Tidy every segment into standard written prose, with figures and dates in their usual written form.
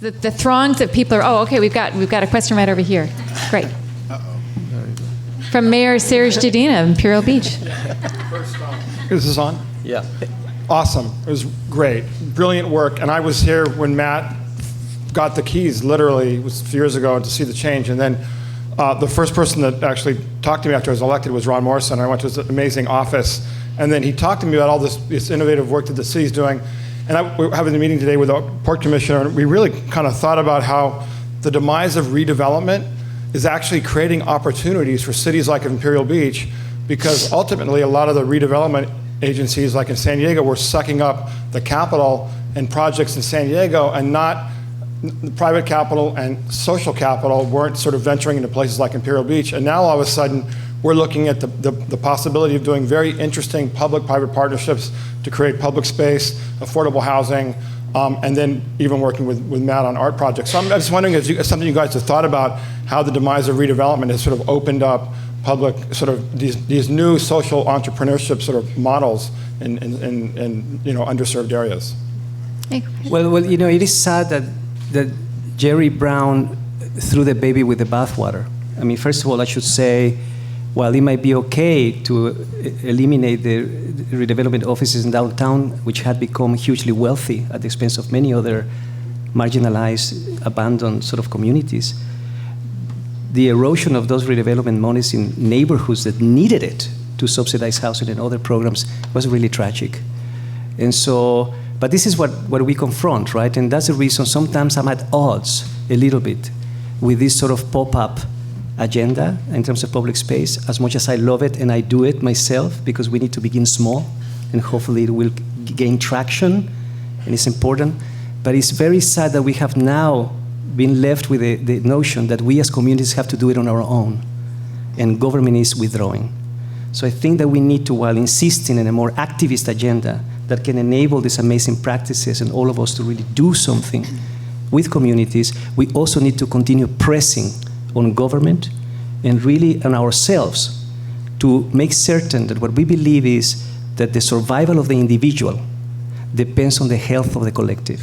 the throngs of people are, okay, we've got a question right over here. Great. From Mayor Serge Dedina of Imperial Beach. Is this on? Yeah. Awesome. It was great. Brilliant work. And I was here when Matt got the keys, literally, it was a few years ago, to see the change. And then the first person that actually talked to me after I was elected was Ron Morrison. I went to his amazing office. And then he talked to me about all this innovative work that the city's doing. And we're having a meeting today with the Port Commissioner, and we really kind of thought about how the demise of redevelopment is actually creating opportunities for cities like Imperial Beach, because ultimately a lot of the redevelopment agencies like in San Diego were sucking up the capital and projects in San Diego, and not the private capital and social capital weren't sort of venturing into places like Imperial Beach. And now all of a sudden we're looking at the possibility of doing very interesting public-private partnerships to create public space, affordable housing, and then even working with Matt on art projects. So I'm just wondering if something you guys have thought about, how the demise of redevelopment has sort of opened up public, sort of these new social entrepreneurship sort of models in underserved areas. Well, it is sad that Jerry Brown threw the baby with the bathwater. I mean, first of all, I should say, while it might be okay to eliminate the redevelopment offices in downtown, which had become hugely wealthy at the expense of many other marginalized, abandoned sort of communities, the erosion of those redevelopment monies in neighborhoods that needed it to subsidize housing and other programs was really tragic. And so, but this is what we confront, right? And that's the reason sometimes I'm at odds a little bit with this sort of pop-up agenda in terms of public space, as much as I love it and I do it myself, because we need to begin small and hopefully it will gain traction and it's important. But it's very sad that we have now been left with the notion that we as communities have to do it on our own and government is withdrawing. So I think that we need to, while insisting in a more activist agenda that can enable these amazing practices and all of us to really do something with communities, we also need to continue pressing on government and really on ourselves to make certain that what we believe is that the survival of the individual depends on the health of the collective.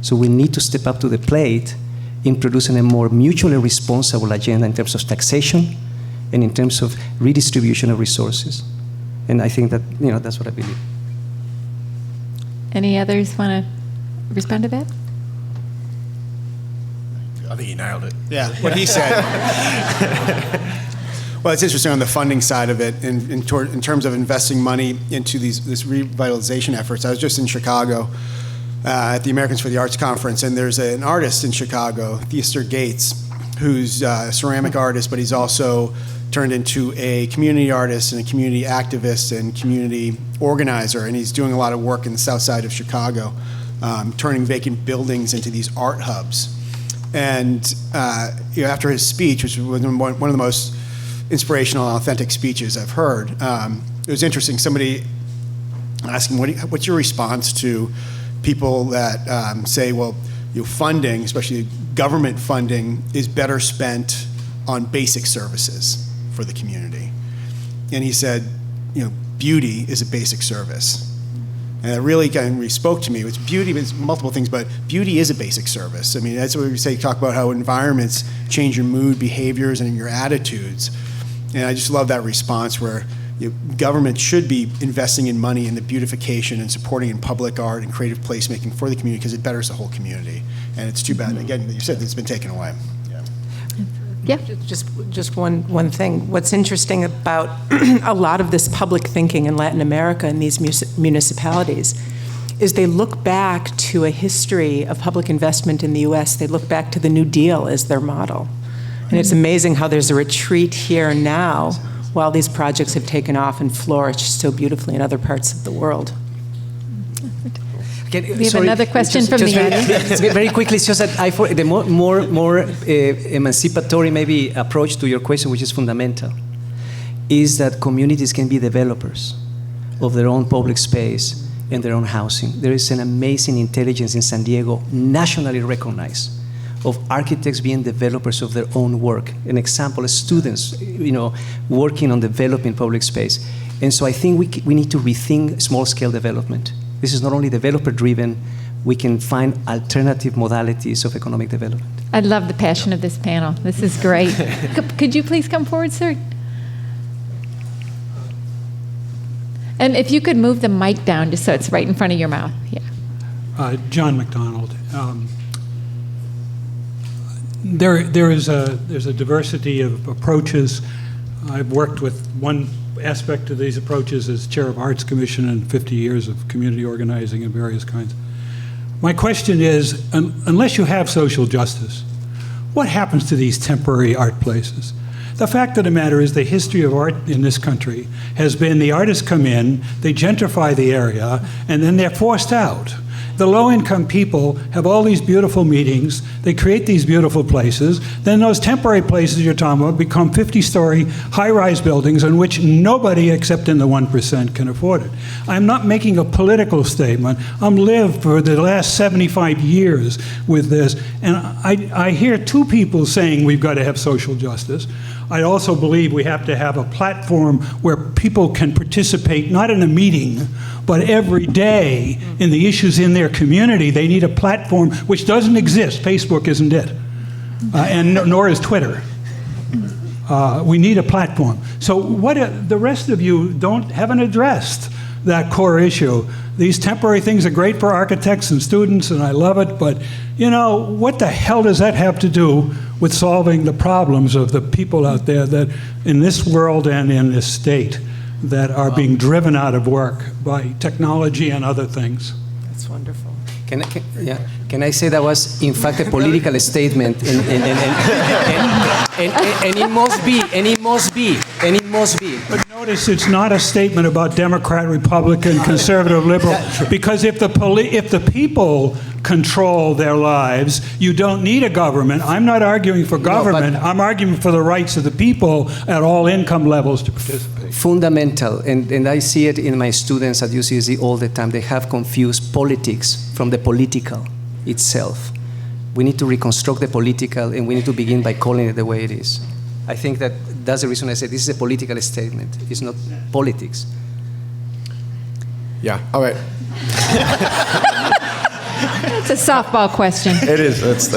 So we need to step up to the plate in producing a more mutually responsible agenda in terms of taxation and in terms of redistribution of resources. And I think that, that's what I believe. Any others want to respond to that? I think he nailed it. Yeah, what he said. Well, it's interesting on the funding side of it, in terms of investing money into this revitalization efforts. I was just in Chicago at the Americans for the Arts Conference, and there's an artist in Chicago, Theaster Gates, who's a ceramic artist, but he's also turned into a community artist and a community activist and community organizer, and he's doing a lot of work in the south side of Chicago, turning vacant buildings into these art hubs. And after his speech, which was one of the most inspirational and authentic speeches I've heard, it was interesting. Somebody asked him, what's your response to people that say, well, funding, especially government funding, is better spent on basic services for the community? And he said, beauty is a basic service. And it really kind of spoke to me. It's beauty, it's multiple things, but beauty is a basic service. I mean, that's what we say, talk about how environments change your mood, behaviors, and your attitudes. And I just love that response where government should be investing in money in the beautification and supporting in public art and creative placemaking for the community, because it betters the whole community. And it's too bad, again, that you said it's been taken away. Yeah. Just one thing. What's interesting about a lot of this public thinking in Latin America and these municipalities is they look back to a history of public investment in the U.S. They look back to the New Deal as their model. And it's amazing how there's a retreat here now while these projects have taken off and flourished so beautifully in other parts of the world. We have another question from the audience. Very quickly, it's just that the more emancipatory maybe approach to your question, which is fundamental, is that communities can be developers of their own public space and their own housing. There is an amazing intelligence in San Diego, nationally recognized, of architects being developers of their own work. An example is students, working on developing public space. And so I think we need to rethink small-scale development. This is not only developer-driven, we can find alternative modalities of economic development. I love the passion of this panel. This is great. Could you please come forward, sir? And if you could move the mic down just so it's right in front of your mouth. Yeah. John McDonald. There's a diversity of approaches. I've worked with one aspect of these approaches as chair of Arts Commission and 50 years of community organizing of various kinds. My question is, unless you have social justice, what happens to these temporary art places? The fact of the matter is the history of art in this country has been the artists come in, they gentrify the area, and then they're forced out. The low-income people have all these beautiful meetings, they create these beautiful places, then those temporary places you're talking about become 50-story high-rise buildings in which nobody except in the 1% can afford it. I'm not making a political statement. I'm lived for the last 75 years with this, and I hear two people saying we've got to have social justice. I also believe we have to have a platform where people can participate, not in a meeting, but every day in the issues in their community. They need a platform which doesn't exist. Facebook isn't it, and nor is Twitter. We need a platform. So the rest of you haven't addressed that core issue. These temporary things are great for architects and students, and I love it, but what the hell does that have to do with solving the problems of the people out there that in this world and in this state that are being driven out of work by technology and other things? That's wonderful. Can I say that was in fact a political statement, and it must be. But notice it's not a statement about Democrat, Republican, conservative, liberal, because if the people control their lives, you don't need a government. I'm not arguing for government. I'm arguing for the rights of the people at all income levels to participate. Fundamental, and I see it in my students at UCSD all the time. They have confused politics from the political itself. We need to reconstruct the political, and we need to begin by calling it the way it is. I think that's the reason I said this is a political statement. It's not politics. Yeah. All right. It's a softball question. It is. That's.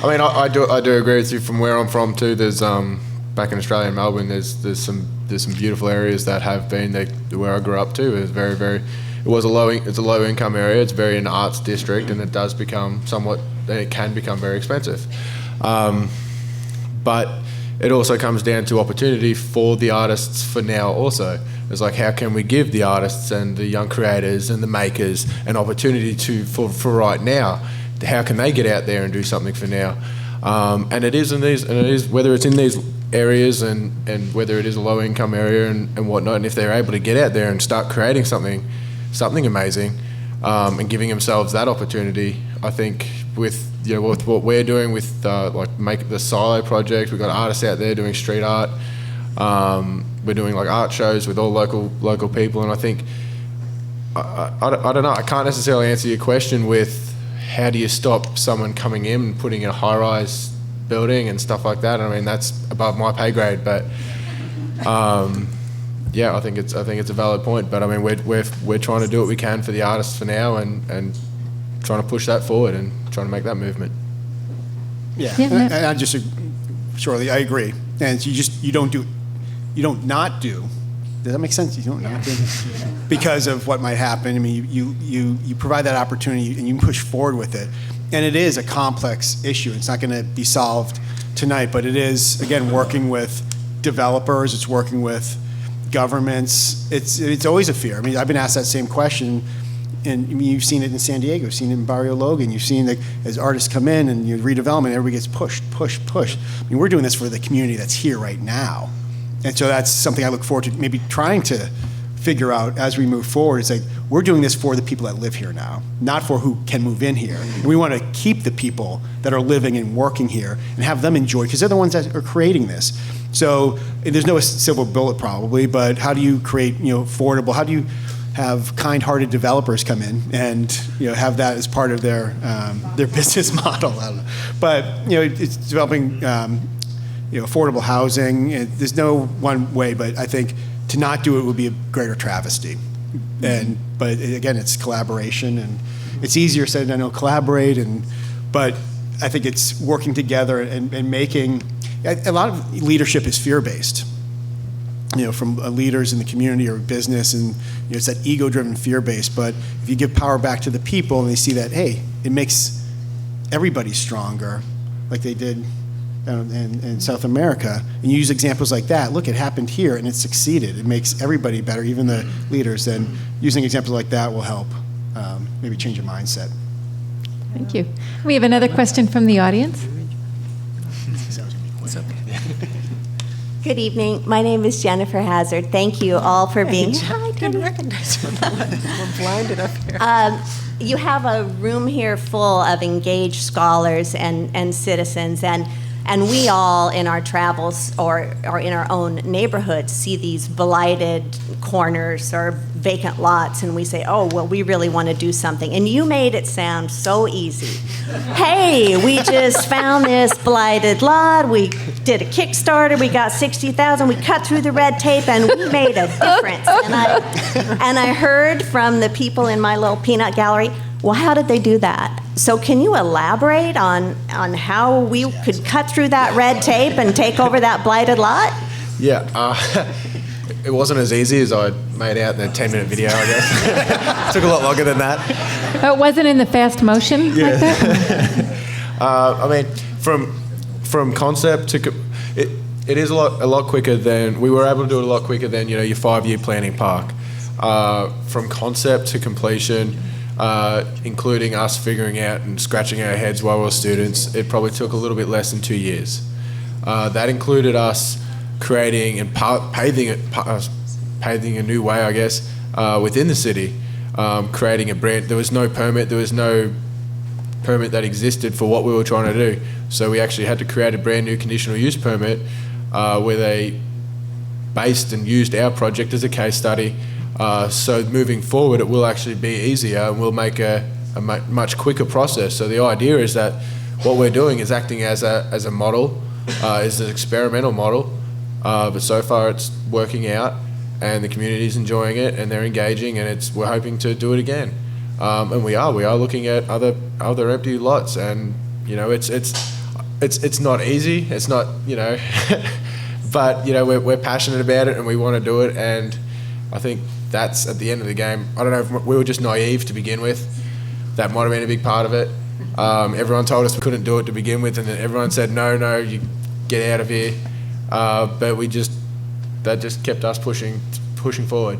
I mean, I do agree with you. From where I'm from too, there's back in Australia, in Melbourne, there's some beautiful areas that have been where I grew up too. It's it's a low income area. It's very an arts district, and it does become it can become very expensive. But it also comes down to opportunity for the artists for now also. It's like, how can we give the artists and the young creators and the makers an opportunity for right now? How can they get out there and do something for now? And it is whether it's in these areas and whether it is a low income area and whatnot, and if they're able to get out there and start creating something amazing, and giving themselves that opportunity, I think with what we're doing with make the Silo project, we've got artists out there doing street art. We're doing like art shows with all local people, and I think I don't know. I can't necessarily answer your question with how do you stop someone coming in and putting in a high-rise building and stuff like that. I mean, that's above my pay grade, but yeah, I think it's a valid point. But I mean, we're trying to do what we can for the artists for now, and trying to push that forward and trying to make that movement. Yeah, Yeah, and I just shortly, I agree. And you don't not do. Does that make sense? You don't not do because of what might happen. I mean, you provide that opportunity and you push forward with it. And it is a complex issue. It's not going to be solved tonight, but it is, again, working with developers. It's working with governments. It's always a fear. I mean, I've been asked that same question. And I mean, you've seen it in San Diego, you've seen it in Barrio Logan, you've seen that as artists come in and redevelopment, everybody gets pushed. I mean, we're doing this for the community that's here right now. And so that's something I look forward to maybe trying to figure out as we move forward. It's like, we're doing this for the people that live here now, not for who can move in here. And we want to keep the people that are living and working here and have them enjoy, because they're the ones that are creating this. So there's no silver bullet probably, but how do you create, affordable, how do you have kind-hearted developers come in and have that as part of their business model. I don't know. But it's developing affordable housing. There's no one way, but I think to not do it would be a greater travesty. But again, it's collaboration, and it's easier said than done to collaborate, but I think it's working together and making, a lot of leadership is fear-based, from leaders in the community or business, and it's that ego-driven fear-based. But if you give power back to the people and they see that, hey, it makes everybody stronger, like they did in South America, and you use examples like that, look, it happened here and it succeeded. It makes everybody better, even the leaders. Then using examples like that will help maybe change your mindset. Thank you. We have another question from the audience. Good evening. My name is Jennifer Hazard. Thank you all for being here. I didn't recognize you. We're blinded up here. You have a room here full of engaged scholars and citizens, and we all in our travels or in our own neighborhoods see these blighted corners or vacant lots, and we say, oh, well, we really want to do something. And you made it sound so easy. Hey, we just found this blighted lot. We did a Kickstarter. We got 60,000. We cut through the red tape, and we made a difference. And I heard from the people in my little peanut gallery, well, how did they do that? So can you elaborate on how we could cut through that red tape and take over that blighted lot? Yeah, it wasn't as easy as I made out in the 10-minute video, I guess. It took a lot longer than that. Oh, it wasn't in the fast motion like that? I mean, from concept to it is a lot quicker than we were able to do it a lot quicker than your 5-year planning park. From concept to completion, including us figuring out and scratching our heads while we were students, it probably took a little bit less than 2 years. That included us creating and paving a new way, I guess, within the city, creating a brand. There was no permit that existed for what we were trying to do. So we actually had to create a brand new conditional use permit where they based and used our project as a case study. So moving forward, it will actually be easier and we'll make a much quicker process. So the idea is that what we're doing is acting as a model, is an experimental model, but so far it's working out and the community's enjoying it and they're engaging, and we're hoping to do it again. And we are looking at other empty lots, and it's not easy. It's not but we're passionate about it and we want to do it, and I think that's at the end of the game. I don't know if we were just naive to begin with. That might have been a big part of it. Everyone told us we couldn't do it to begin with, and then everyone said, no, you get out of here. But that just kept us pushing forward.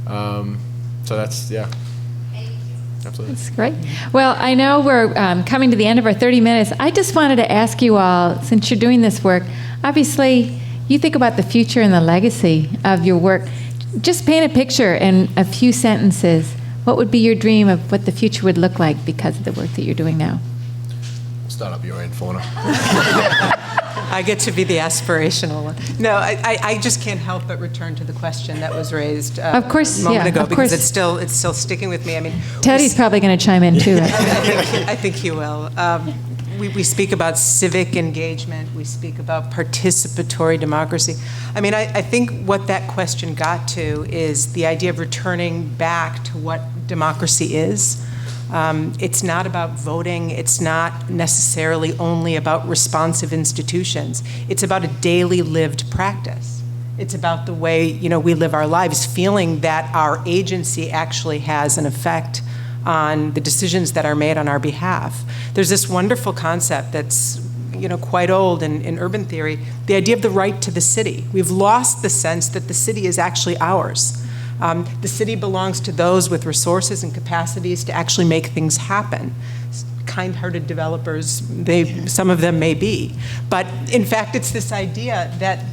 So that's, yeah. Absolutely. That's great. Well, I know we're coming to the end of our 30 minutes. I just wanted to ask you all, since you're doing this work, obviously you think about the future and the legacy of your work. Just paint a picture in a few sentences. What would be your dream of what the future would look like because of the work that you're doing now? Start up your end, Fauna. I get to be the aspirational one. No, I just can't help but return to the question that was raised of course, a moment ago, of because course. it's still sticking with me. I mean, Teddy's probably going to chime in too. I think he will. We speak about civic engagement. We speak about participatory democracy. I mean, I think what that question got to is the idea of returning back to what democracy is. It's not about voting. It's not necessarily only about responsive institutions. It's about a daily lived practice. It's about the way we live our lives, feeling that our agency actually has an effect on the decisions that are made on our behalf. There's this wonderful concept that's quite old in urban theory, the idea of the right to the city. We've lost the sense that the city is actually ours. The city belongs to those with resources and capacities to actually make things happen. Kind-hearted developers, some of them may be. But in fact, it's this idea that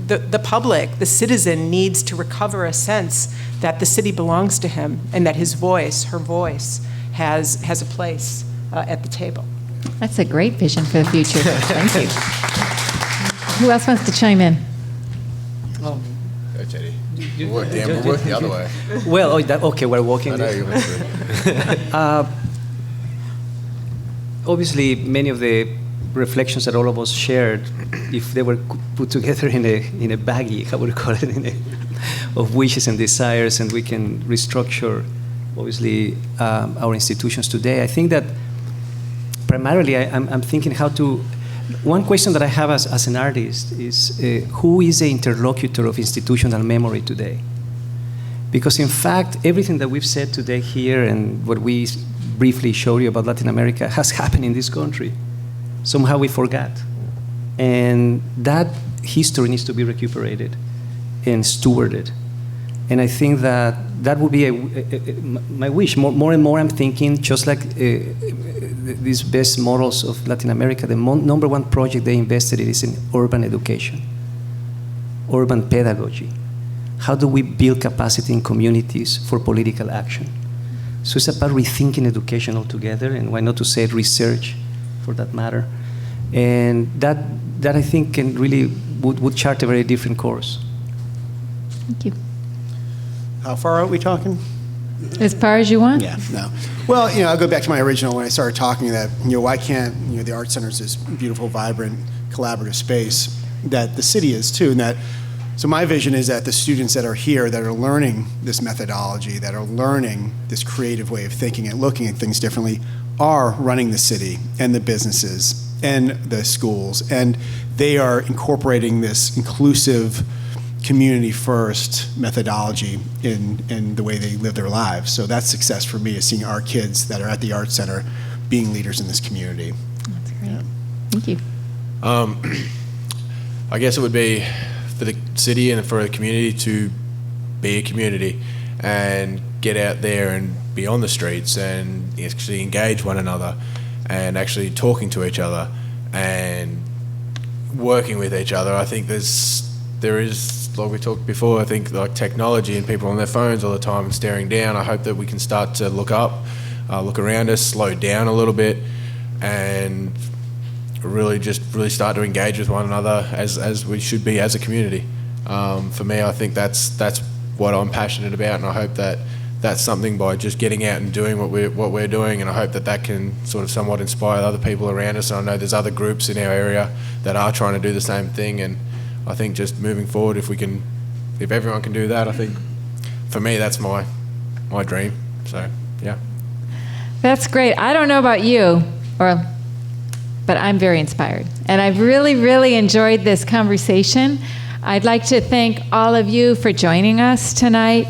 the public, the citizen, needs to recover a sense that the city belongs to him and that his voice, her voice, has a place at the table. That's a great vision for the future. Thank you. Who else wants to chime in? Go, Teddy. We'll work the other way. Well, okay, we're walking. I know you went through. Obviously, many of the reflections that all of us shared, if they were put together in a baggie, how would you call it, of wishes and desires, and we can restructure obviously, our institutions today. I think that primarily I'm thinking how to. One question that I have as an artist is who is the interlocutor of institutional memory today? Because in fact, everything that we've said today here and what we briefly showed you about Latin America has happened in this country. Somehow we forgot. And that history needs to be recuperated and stewarded. And I think that that would be my wish. More and more I'm thinking, just like these best models of Latin America, the number one project they invested in is in urban education, urban pedagogy. How do we build capacity in communities for political action? So it's about rethinking education altogether, and why not to say research, for that matter. And that I think can really would chart a very different course. Thank you. How far are we talking? As far as you want. Yeah, no. Well, I'll go back to my original when I started talking that, why can't, the Art Center is this beautiful, vibrant, collaborative space that the city is too, and that, so my vision is that the students that are here that are learning this methodology, that are learning this creative way of thinking and looking at things differently, are running the city and the businesses and the schools, and they are incorporating this inclusive community-first methodology in the way they live their lives. So that's success for me, is seeing our kids that are at the Art Center being leaders in this community. That's great. Yeah. Thank you. I guess it would be for the city and for the community to be a community and get out there and be on the streets and actually engage one another and actually talking to each other and working with each other. I think there is, like we talked before, I think like technology and people on their phones all the time and staring down. I hope that we can start to look up, look around us, slow down a little bit, and really start to engage with one another as we should be as a community. For me, I think that's what I'm passionate about, and I hope that that's something by just getting out and doing what we're doing, and I hope that can sort of somewhat inspire other people around us. And I know there's other groups in our area that are trying to do the same thing, and I think just moving forward, if everyone can do that, I think for me that's my dream. So yeah. That's great. I don't know about you, but I'm very inspired. And I've really, really enjoyed this conversation. I'd like to thank all of you for joining us tonight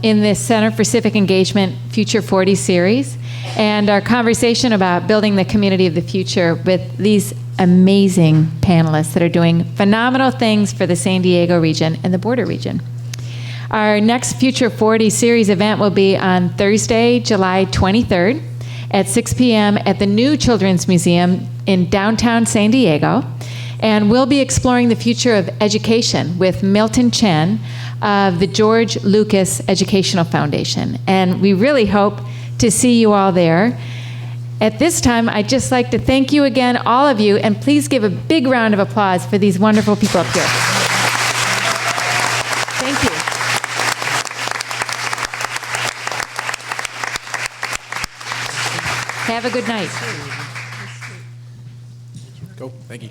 in this Center for Civic Engagement Future 40 series, and our conversation about building the community of the future with these amazing panelists that are doing phenomenal things for the San Diego region and the border region. Our next Future 40 series event will be on Thursday, July 23rd at 6 p.m. at the new Children's Museum in downtown San Diego. And we'll be exploring the future of education with Milton Chen of the George Lucas Educational Foundation. And we really hope to see you all there. At this time, I'd just like to thank you again, all of you, and please give a big round of applause for these wonderful people up here. Thank you. Have a good night. Cool. Thank you.